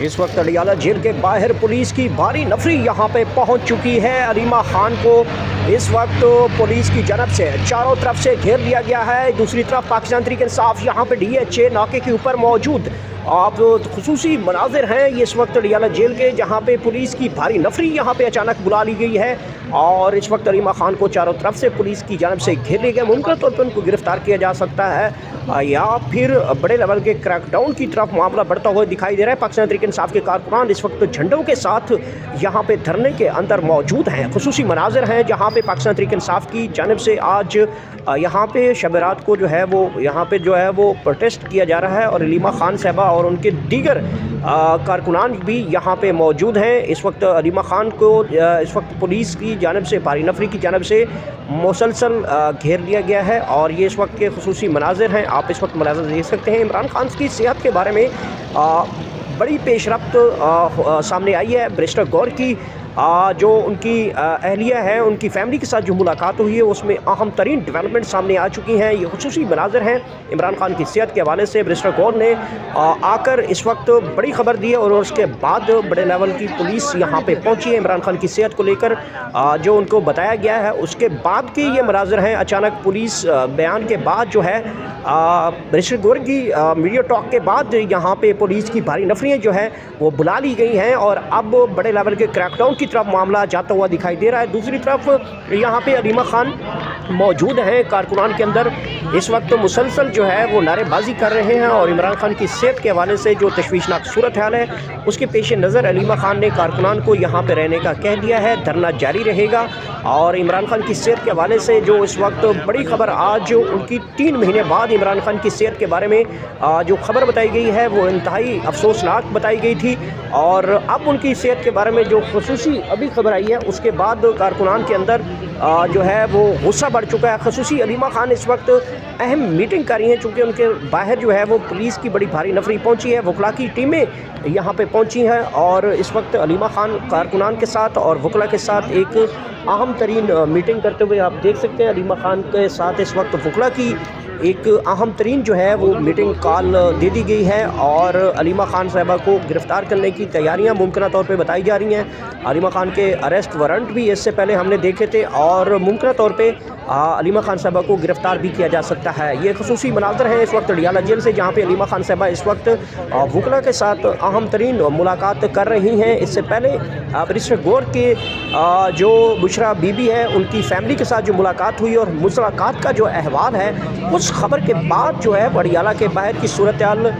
इस वक्त अडियाला जेल के बाहर पुलिस की भारी नफरी यहाँ पे पहुँच चुकी है। अलीमा खान को इस वक्त पुलिस की जानब से चारों तरफ से घेर लिया गया है। दूसरी तरफ पाकिस्तान तहरीक इंसाफ यहाँ पे DHA नाके के ऊपर मौजूद आप खुसूसी मनाजिर हैं ये इस वक्त अडियाला जेल के, जहाँ पे पुलिस की भारी नफरी यहाँ पे अचानक बुला ली गई है और इस वक्त अलीमा खान को चारों तरफ से पुलिस की जानब से घेर लिया गया। मुमकिन तौर पर उनको गिरफ्तार किया जा सकता है या फिर बड़े लेवल के क्रैकडाउन की तरफ मामला बढ़ता हुआ दिखाई दे रहा है। पाकिस्तान तहरीक इंसाफ के कारकुनान इस वक्त झंडों के साथ यहाँ पे धरने के अंदर मौजूद हैं। खुसूसी मनाजिर हैं जहाँ पे पाकिस्तान तहरीक इंसाफ की जानब से आज यहाँ पे शब रात को जो है वो यहाँ पे जो है वो प्रोटेस्ट किया जा रहा है और अलीमा खान साहबा और उनके दीगर कारकुनान भी यहाँ पे मौजूद हैं। इस वक्त अलीमा खान को इस वक्त पुलिस की जानब से भारी नफरी की जानब से मुसलसल घेर लिया गया है और ये इस वक्त के खुसूसी मनाजिर हैं। आप इस वक्त मनाजिर देख सकते हैं। इमरान खान की सेहत के बारे में बड़ी पेशरफ्त सामने आई है। बैरिस्टर गौर की जो उनकी अहलिया है, उनकी फैमिली के साथ जो मुलाकात हुई है उसमें अहम तरीन डेवलपमेंट सामने आ चुकी हैं। ये खुसूसी मनाजिर हैं। इमरान खान की सेहत के हवाले से बैरिस्टर गौर ने आकर इस वक्त बड़ी खबर दी है और उसके बाद बड़े लेवल की पुलिस यहाँ पे पहुँची है। इमरान खान की सेहत को लेकर जो उनको बताया गया है उसके बाद के ये मनाजिर हैं। अचानक पुलिस बयान के बाद जो है बैरिस्टर गौर की मीडिया टॉक के बाद यहाँ पे पुलिस की भारी नफरियाँ जो है वो बुला ली गई हैं और अब बड़े लेवल के क्रैकडाउन की तरफ मामला जाता हुआ दिखाई दे रहा है। दूसरी तरफ यहाँ पे अलीमा खान मौजूद हैं कारकुनान के अंदर, इस वक्त मुसलसल जो है वो नारेबाजी कर रहे हैं और इमरान खान की सेहत के हवाले से जो तशवीशनाक सूरत हाल है उसके पेश नज़र अलीमा खान ने कारकुनान को यहाँ पे रहने का कह दिया है। धरना जारी रहेगा और इमरान खान की सेहत के हवाले से जो इस वक्त बड़ी खबर आज उनकी 3 महीने बाद इमरान खान की सेहत के बारे में जो खबर बताई गई है वो इंतहाई अफसोसनाक बताई गई थी और अब उनकी सेहत के बारे में जो खुसूसी अभी खबर आई है उसके बाद कारकुनान के अंदर जो है वो गुस्सा बढ़ चुका है। खुसूसी अलीमा खान इस वक्त अहम मीटिंग कर रही हैं चूँकि उनके बाहर जो है वो पुलिस की बड़ी भारी नफरी पहुंची है। वकला की टीमें यहाँ पे पहुंची हैं और इस वक्त अलीमा खान कारकुनान के साथ और वकला के साथ एक अहम तरीन मीटिंग करते हुए आप देख सकते हैं। अलीमा खान के साथ इस वक्त वकला की एक अहम तरीन जो है वो मीटिंग कॉल दे दी गई है और अलीमा खान साहबा को गिरफ़्तार करने की तैयारियां मुमकिन तौर पे बताई जा रही हैं। अलीमा खान के अरेस्ट वारंट भी इससे पहले हमने देखे थे और मुमकिन तौर पे अलीमा खान साहबा को गिरफ़्तार भी किया जा सकता है। ये खुसूसी मनाज़र हैं इस वक्त अडियाला जेल से, जहाँ पे अलीमा खान साहबा इस वक्त वकला के साथ अहम तरीन मुलाकात कर रही हैं। इससे पहले बैरिस्टर गौर के जो बुशरा बीबी है उनकी फैमिली के साथ जो मुलाकात हुई और मुलाकात का जो अहवाल है उस खबर के बाद जो है अडियाला के बाहर की सूरत हाल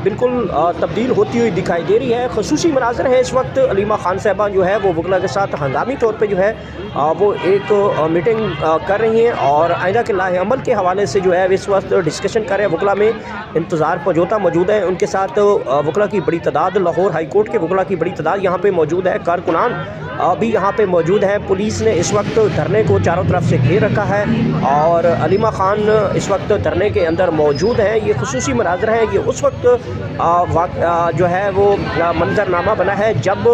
बिल्कुल तब्दील होती हुई दिखाई दे रही है। खुसूसी मनाज़र है इस वक्त अलीमा खान साहबा जो है वो वकला के साथ हंगामी तौर पे जो है वो एक मीटिंग कर रही हैं और आइंदा के लाहे अमल के हवाले से जो है इस वक्त डिस्कशन कर रहे हैं। वकला में इंतज़ार पजोता मौजूद है, उनके साथ वकला की बड़ी तादाद, लाहौर हाई कोर्ट के वकला की बड़ी तादाद यहाँ पे मौजूद है। कारकुनान भी यहाँ पे मौजूद है। पुलिस ने इस वक्त धरने को चारों तरफ से घेर रखा है और अलीमा खान इस वक्त धरने के अंदर मौजूद हैं। ये खुसूसी मनाज़र हैं। ये उस वक्त जो है वो मंजरनामा बना है जब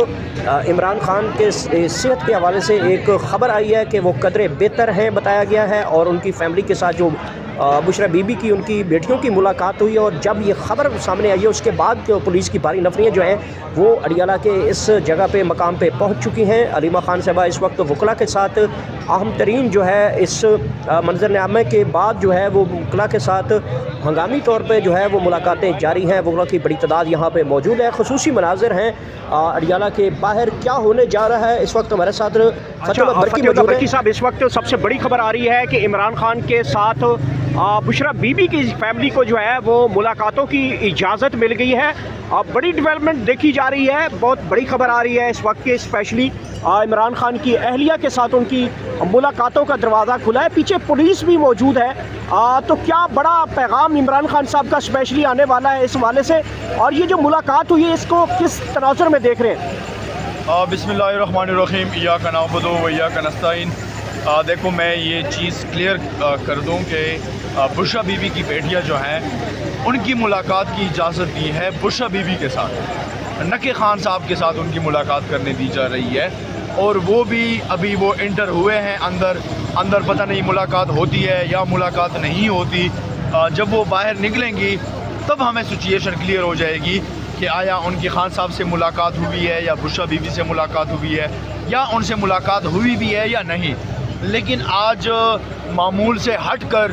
इमरान खान के सेहत के हवाले से एक ख़बर आई है कि वो कदरे बेहतर हैं बताया गया है और उनकी फैमिली के साथ जो बुशरा बीबी की उनकी बेटियों की मुलाकात हुई और जब ये ख़बर सामने आई है उसके बाद पुलिस की भारी नफरियाँ जो हैं वो अडियाला के इस जगह पे मकाम पे पहुंच चुकी हैं। अलीमा खान साहबा इस वक्त वकला के साथ अहम तरीन जो है इस मंजरनामे के बाद जो है वो वकला के साथ हंगामी तौर पे जो है वो मुलाकातें जारी हैं। वकला की बड़ी तादाद यहाँ पे मौजूद है। खुसूसी मनाजिर हैं अडियाला के बाहर क्या होने जा रहा है इस वक्त हमारे साथ बरकी साहब। इस वक्त सबसे बड़ी खबर आ रही है कि इमरान खान के साथ बुशरा बीबी की फैमिली को जो है वो मुलाकातों की इजाज़त मिल गई है। बड़ी डेवलपमेंट देखी जा रही है, बहुत बड़ी खबर आ रही है इस वक्त के, स्पेशली इमरान खान की अहलिया के साथ उनकी मुलाकातों का दरवाज़ा खुला है। पीछे पुलिस भी मौजूद है। तो क्या बड़ा पैगाम इमरान खान साहब का स्पेशली आने वाला है इस हवाले से और ये जो मुलाकात हुई है इसको किस तनाज़ुर में देख रहे हैं? बिस्मिल्लाहिर्रहमानिर्रहीम, इय्याका नअबुदु व इय्याका नस्तईन। देखो मैं ये चीज़ क्लियर कर दूं कि बुशरा बीबी की बेटियां जो हैं उनकी मुलाकात की इजाज़त दी है बुशरा बीबी के साथ, नके खान साहब के साथ उनकी मुलाकात करने दी जा रही है और वो भी अभी वो इंटर हुए हैं अंदर पता नहीं मुलाकात होती है या मुलाकात नहीं होती। जब वो बाहर निकलेंगी तब हमें सिचुएशन क्लियर हो जाएगी کہ آیا ان کی خان صاحب سے ملاقات ہوئی ہے یا بشرا بیوی سے ملاقات ہوئی ہے یا ان سے ملاقات ہوئی بھی ہے یا نہیں. لیکن آج معمول سے ہٹ کر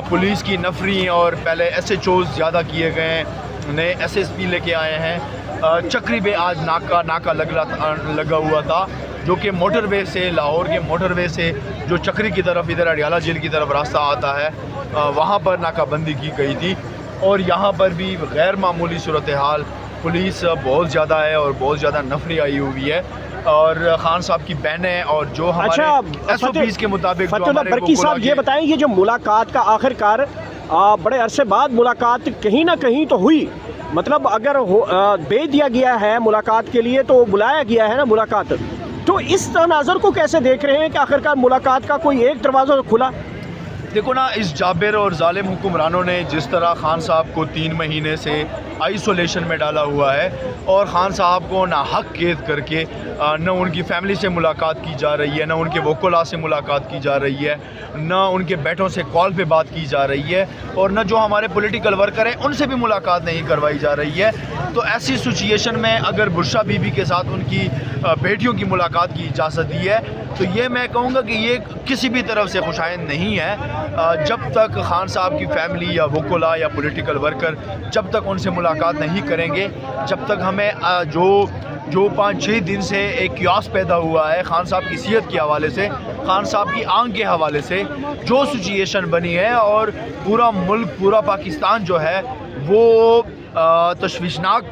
پولیس کی نفری اور پہلے ایس ایچ اوز زیادہ کیے گئے ہیں, نئے ایس ایس پی لے کے آئے ہیں. چکری پہ آج ناکا لگا ہوا تھا جو کہ موٹر وے سے, لاہور کے موٹر وے سے جو چکری کی طرف ادھر اڈیالہ جیل کی طرف راستہ آتا ہے, وہاں پر ناکہ بندی کی گئی تھی. اور یہاں پر بھی غیر معمولی صورتحال, پولیس بہت زیادہ ہے اور بہت زیادہ نفری آئی ہوئی ہے. اور خان صاحب کی بہنیں اور جو ہمارے ایس او پیز کے مطابق فتح اللہ برکی صاحب یہ بتائیں, یہ جو ملاقات کا آخر کار بڑے عرصے بعد ملاقات کہیں نہ کہیں تو ہوئی, مطلب اگر بھیج دیا گیا ہے ملاقات کے لیے تو بلایا گیا ہے نا ملاقات, تو اس تناظر کو کیسے دیکھ رہے ہیں کہ آخر کار ملاقات کا کوئی ایک دروازہ کھلا؟ دیکھو نا, اس جابر اور ظالم حکمرانوں نے جس طرح خان صاحب کو 3 مہینے سے آئسولیشن میں ڈالا ہوا ہے اور خان صاحب کو ناحق قید کر کے نہ ان کی فیملی سے ملاقات کی جا رہی ہے, نہ ان کے وکلاء سے ملاقات کی جا رہی ہے, نہ ان کے بیٹوں سے کال پہ بات کی جا رہی ہے, اور نہ جو ہمارے پولیٹیکل ورکر ہیں ان سے بھی ملاقات نہیں کروائی جا رہی ہے. تو ایسی سچویشن میں اگر بشرا بیوی کے ساتھ ان کی بیٹیوں کی ملاقات کی اجازت دی ہے تو یہ میں کہوں گا کہ یہ کسی بھی طرف سے خوشائند نہیں ہے. جب تک خان صاحب کی فیملی یا وکلاء یا پولیٹیکل ورکر جب تک ان سے ملاقات نہیں کریں گے, جب تک ہمیں جو 5-6 دن سے ایک کیوس پیدا ہوا ہے خان صاحب کی صحت کے حوالے سے, خان صاحب کی آنکھ کے حوالے سے جو سچویشن بنی ہے, اور پورا ملک, پورا پاکستان جو ہے وہ تشویشناک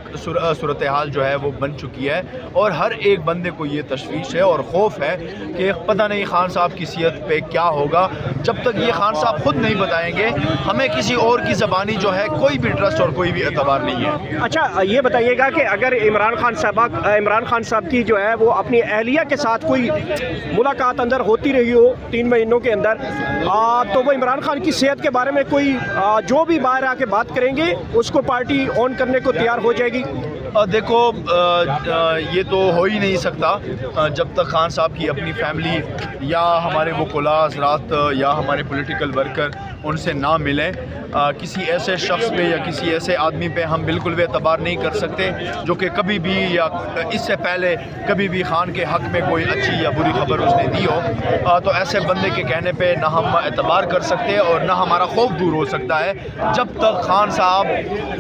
صورتحال جو ہے وہ بن چکی ہے. اور ہر ایک بندے کو یہ تشویش ہے اور خوف ہے کہ پتہ نہیں خان صاحب کی صحت پہ کیا ہوگا. جب تک یہ خان صاحب خود نہیں بتائیں گے ہمیں کسی اور کی زبانی جو ہے کوئی بھی ٹرسٹ اور کوئی بھی اعتبار نہیں ہے. اچھا یہ بتائیے گا کہ اگر عمران خان صاحب کی جو ہے وہ اپنی اہلیہ کے ساتھ کوئی ملاقات اندر ہوتی رہی ہو 3 مہینوں کے اندر, تو وہ عمران خان کی صحت کے بارے میں کوئی جو بھی باہر آ کے بات کریں گے اس کو پارٹی آن کرنے کو تیار ہو جائے گی؟ دیکھو یہ تو ہو ہی نہیں سکتا جب تک خان صاحب کی اپنی فیملی یا ہمارے وکلاء حضرات یا ہمارے پولیٹیکل ورکر ان سے نہ ملیں. کسی ایسے شخص پہ یا کسی ایسے آدمی پہ ہم بالکل بھی اعتبار نہیں کر سکتے جو کہ کبھی بھی یا اس سے پہلے کبھی بھی خان کے حق میں کوئی اچھی یا بری خبر اس نے دی ہو. تو ایسے بندے کے کہنے پہ نہ ہم اعتبار کر سکتے اور نہ ہمارا خوف دور ہو سکتا ہے جب تک خان صاحب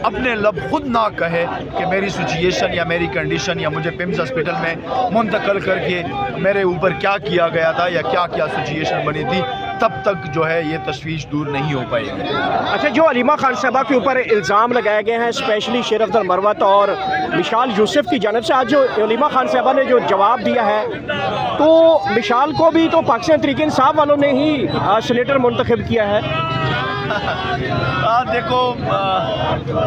اپنے لب خود نہ کہے کہ میری سچویشن یا میری کنڈیشن یا مجھے پمز ہاسپٹل میں منتقل کر کے میرے اوپر کیا کیا گیا تھا یا کیا سچویشن بنی تھی, تب تک جو ہے یہ تشویش دور نہیں ہو پائے گی. اچھا, جو علیمہ خان صاحبہ کے اوپر الزام لگائے گئے ہیں اسپیشلی شیر افضل مروت اور مشال یوسف کی جانب سے, آج جو علیمہ خان صاحبہ نے جو جواب دیا ہے تو مشال کو بھی تو پاکستان تحریک انصاف والوں نے ہی سینیٹر منتخب کیا ہے. دیکھو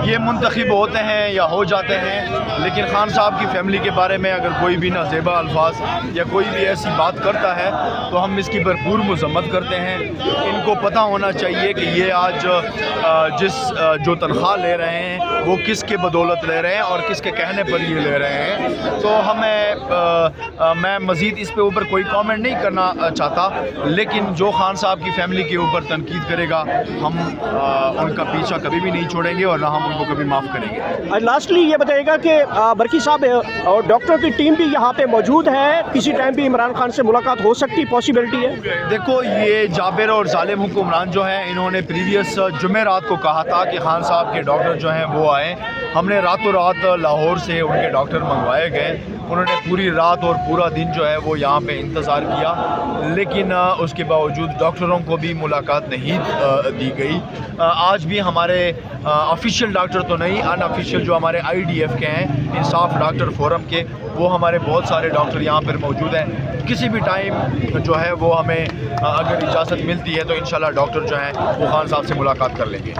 یہ منتخب ہوتے ہیں یا ہو جاتے ہیں, لیکن خان صاحب کی فیملی کے بارے میں اگر کوئی بھی نازیبا الفاظ یا کوئی بھی ایسی بات کرتا ہے تو ہم اس کی بھرپور مذمت کرتے ہیں. ان کو پتہ ہونا چاہیے کہ یہ آج جو تنخواہ لے رہے ہیں وہ کس کے بدولت لے رہے ہیں اور کس کے کہنے پر یہ لے رہے ہیں. تو میں مزید اس پہ اوپر کوئی کامنٹ نہیں کرنا چاہتا, لیکن جو خان صاحب کی فیملی کے اوپر تنقید کرے گا ہم ان کا پیچھا کبھی بھی نہیں چھوڑیں گے اور نہ ہم ان کو کبھی معاف کریں گے. لاسٹلی یہ بتائیے گا کہ برکی صاحب اور ڈاکٹر کی ٹیم بھی یہاں پہ موجود ہے, کسی ٹائم بھی عمران خان سے ملاقات ہو سکتی پاسبلٹی ہے؟ دیکھو یہ جابر اور ظالم حکمران جو ہیں انہوں نے پریویس جمعرات کو کہا تھا کہ خان صاحب کے ڈاکٹر جو ہیں وہ آئیں. ہم نے راتوں رات لاہور سے ان کے ڈاکٹر منگوائے گئے, انہوں نے پوری رات اور پورا دن جو ہے وہ یہاں پہ انتظار کیا, لیکن اس کے باوجود ڈاکٹروں کو بھی ملاقات نہیں دی گئی. آج بھی ہمارے آفیشیل ڈاکٹر تو نہیں, ان آفیشیل جو ہمارے IDF کے ہیں, انصاف ڈاکٹر فورم کے, وہ ہمارے بہت سارے ڈاکٹر یہاں پر موجود ہیں. کسی بھی ٹائم جو ہے وہ ہمیں اگر اجازت ملتی ہے تو انشاءاللہ ڈاکٹر جو ہیں وہ خان صاحب سے ملاقات کر لیں گے.